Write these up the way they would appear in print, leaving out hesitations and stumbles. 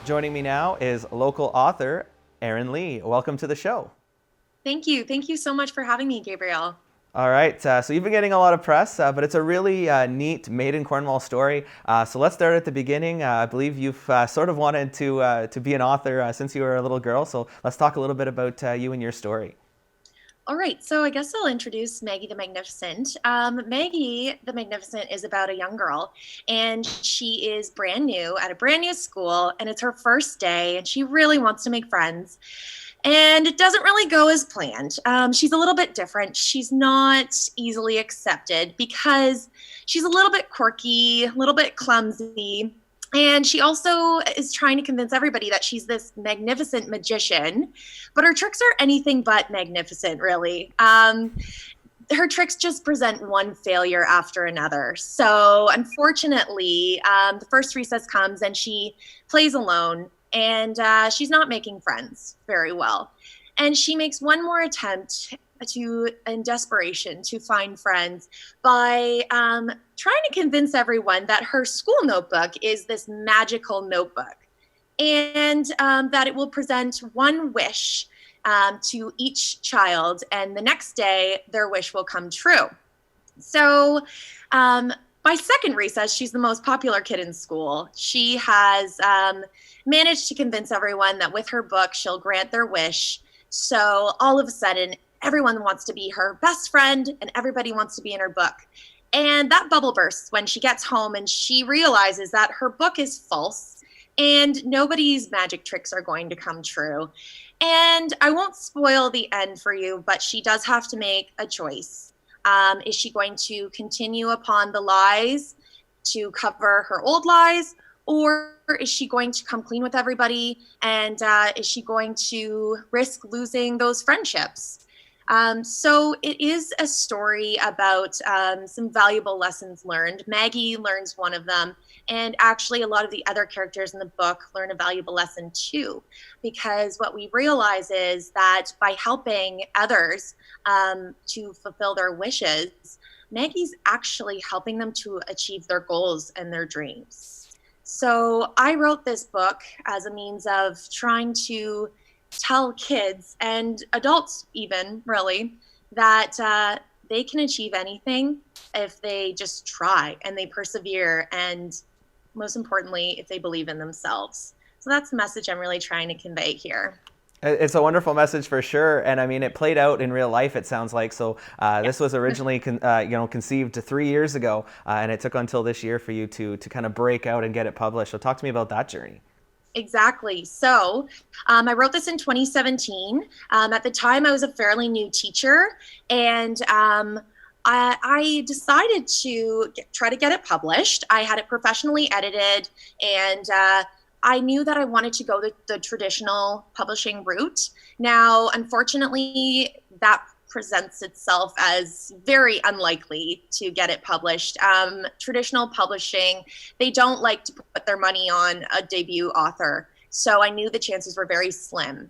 Joining me now is local author Erin Lee. Welcome to the show. Thank you. Thank you so much for having me, Gabriel. All right, so you've been getting a lot of press, but it's a really neat Made in Cornwall story. So let's start at the beginning. I believe you've sort of wanted to be an author since you were a little girl. So let's talk a little bit about you and your story. All right, so I guess I'll introduce Maggie the Magnificent. Maggie the Magnificent is about a young girl, and she is brand new at a brand new school, and it's her first day, and she really wants to make friends. And it doesn't really go as planned. She's a little bit different. She's not easily accepted because she's a little bit quirky, a little bit clumsy. And she also is trying to convince everybody that she's this magnificent magician, but her tricks are anything but magnificent, really. Her tricks just present one failure after another. So unfortunately, the first recess comes and she plays alone, and she's not making friends very well. And she makes one more attempt in desperation, to find friends by trying to convince everyone that her school notebook is this magical notebook, and that it will present one wish to each child, and the next day their wish will come true. So by second recess, she's the most popular kid in school. She has managed to convince everyone that with her book, she'll grant their wish. So all of a sudden, everyone wants to be her best friend, and everybody wants to be in her book. And that bubble bursts when she gets home and she realizes that her book is false and nobody's magic tricks are going to come true. And I won't spoil the end for you, but she does have to make a choice. Is she going to continue upon the lies to cover her old lies, or is she going to come clean with everybody, and is she going to risk losing those friendships? So it is a story about some valuable lessons learned. Maggie learns one of them, and actually a lot of the other characters in the book learn a valuable lesson too, because what we realize is that by helping others to fulfill their wishes, Maggie's actually helping them to achieve their goals and their dreams. So I wrote this book as a means of trying to tell kids and adults even, really, that they can achieve anything if they just try and they persevere, and most importantly, if they believe in themselves. So that's the message I'm really trying to convey here. It's a wonderful message for sure, and I mean, it played out in real life. It sounds like so. This was originally, conceived 3 years ago, and it took until this year for you to kind of break out and get it published. So talk to me about that journey. Exactly. So I wrote this in 2017. At the time, I was a fairly new teacher, and I decided to try to get it published. I had it professionally edited, and I knew that I wanted to go the traditional publishing route. Now, unfortunately, that presents itself as very unlikely to get it published. Traditional publishing, they don't like to put their money on a debut author. So I knew the chances were very slim.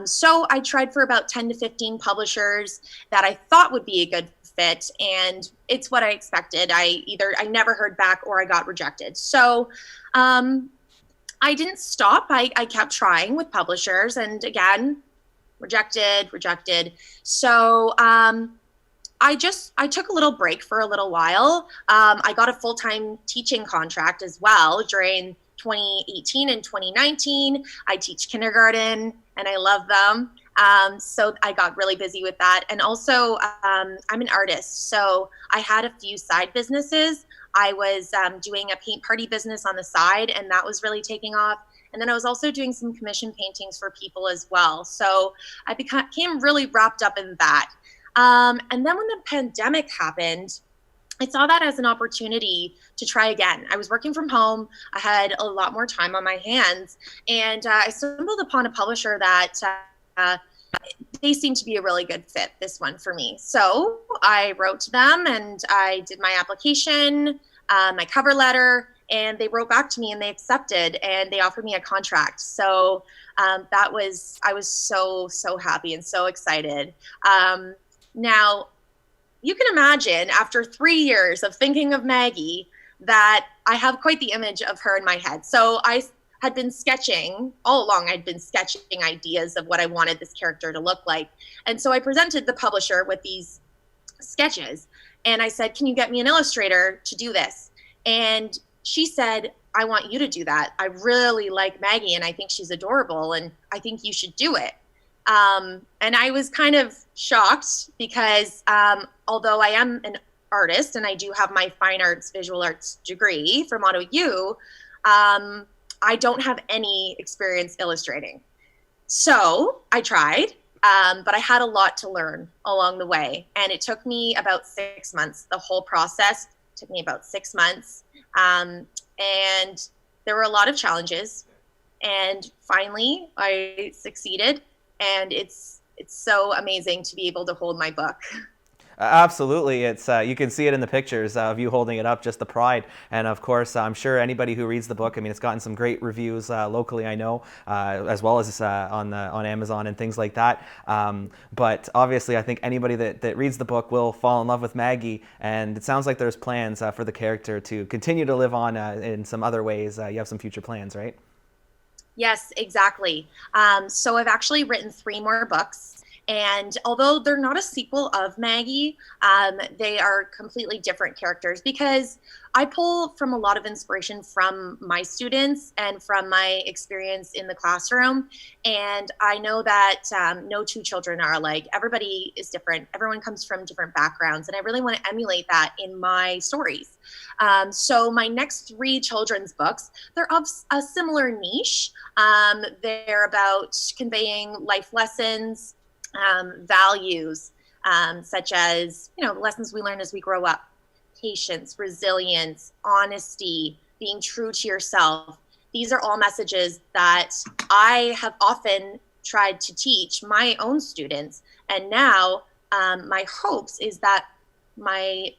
So I tried for about 10 to 15 publishers that I thought would be a good fit, and it's what I expected. I never heard back or I got rejected. So I didn't stop. I kept trying with publishers, and again, rejected. So I took a little break for a little while. I got a full-time teaching contract as well during 2018 and 2019. I teach kindergarten and I love them. So I got really busy with that. And also I'm an artist, so I had a few side businesses. I was doing a paint party business on the side, and that was really taking off. And then I was also doing some commission paintings for people as well. So I became really wrapped up in that. And then when the pandemic happened, I saw that as an opportunity to try again. I was working from home. I had a lot more time on my hands. And I stumbled upon a publisher that they seemed to be a really good fit, this one for me. So I wrote to them and I did my application, my cover letter, and they wrote back to me and they accepted and they offered me a contract. So I was so happy and so excited. Now, you can imagine after 3 years of thinking of Maggie that I have quite the image of her in my head. So I had been sketching all along. I'd been sketching ideas of what I wanted this character to look like. And so I presented the publisher with these sketches and I said, can you get me an illustrator to do this? And she said, I want you to do that. I really like Maggie and I think she's adorable and I think you should do it. And I was kind of shocked because although I am an artist and I do have my fine arts, visual arts degree from Ottawa U, I don't have any experience illustrating. So I tried, but I had a lot to learn along the way. And it took me about 6 months. The whole process took me about 6 months. And there were a lot of challenges. And finally, I succeeded. And it's so amazing to be able to hold my book. Absolutely. It's you can see it in the pictures of you holding it up, just the pride. And of course, I'm sure anybody who reads the book, I mean, it's gotten some great reviews locally, I know, as well as on Amazon and things like that. But obviously, I think anybody that reads the book will fall in love with Maggie. And it sounds like there's plans for the character to continue to live on in some other ways. You have some future plans, right? Yes, exactly. So I've actually written 3 more books. And although they're not a sequel of Maggie, they are completely different characters because I pull from a lot of inspiration from my students and from my experience in the classroom. And I know that no 2 children are alike. Everybody is different. Everyone comes from different backgrounds. And I really want to emulate that in my stories. So my next 3 children's books, they're of a similar niche. They're about conveying life lessons, values, such as, the lessons we learn as we grow up, patience, resilience, honesty, being true to yourself. These are all messages that I have often tried to teach my own students. And now my hopes is that my,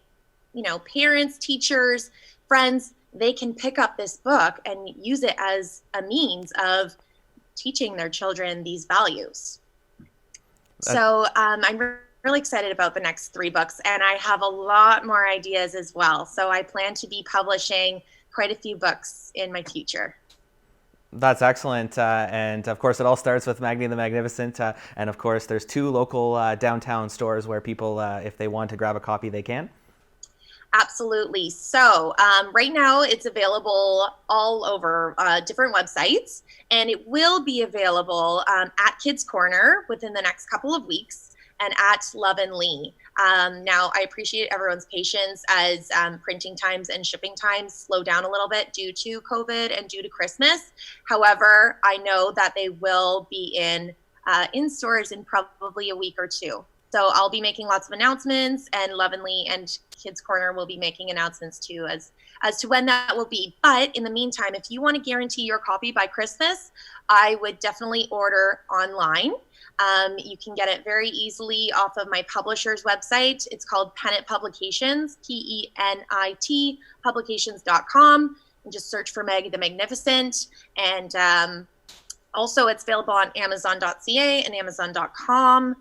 parents, teachers, friends, they can pick up this book and use it as a means of teaching their children these values. So I'm really excited about the next 3 books, and I have a lot more ideas as well. So I plan to be publishing quite a few books in my future. That's excellent. And of course, it all starts with Maggie the Magnificent. And of course, there's 2 local downtown stores where people, if they want to grab a copy, they can. Absolutely. So right now it's available all over different websites, and it will be available at Kids Corner within the next couple of weeks and at Erin Lee. Now, I appreciate everyone's patience as printing times and shipping times slow down a little bit due to COVID and due to Christmas. However, I know that they will be in stores in probably a week or 2. So I'll be making lots of announcements, and Erin Lee and Kids Corner will be making announcements too as to when that will be. But in the meantime, if you want to guarantee your copy by Christmas, I would definitely order online. You can get it very easily off of my publisher's website. It's called Pennant Publications, PENIT publications.com. And just search for Maggie the Magnificent. And also, it's available on Amazon.ca and Amazon.com.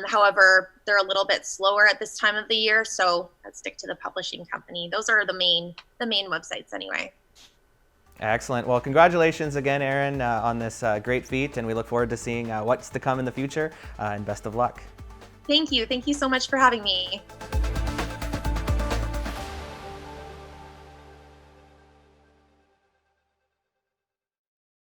However, they're a little bit slower at this time of the year, so let's stick to the publishing company. Those are the main websites anyway. Excellent. Well, congratulations again, Erin, on this great feat, and we look forward to seeing what's to come in the future, and best of luck. Thank you. Thank you so much for having me.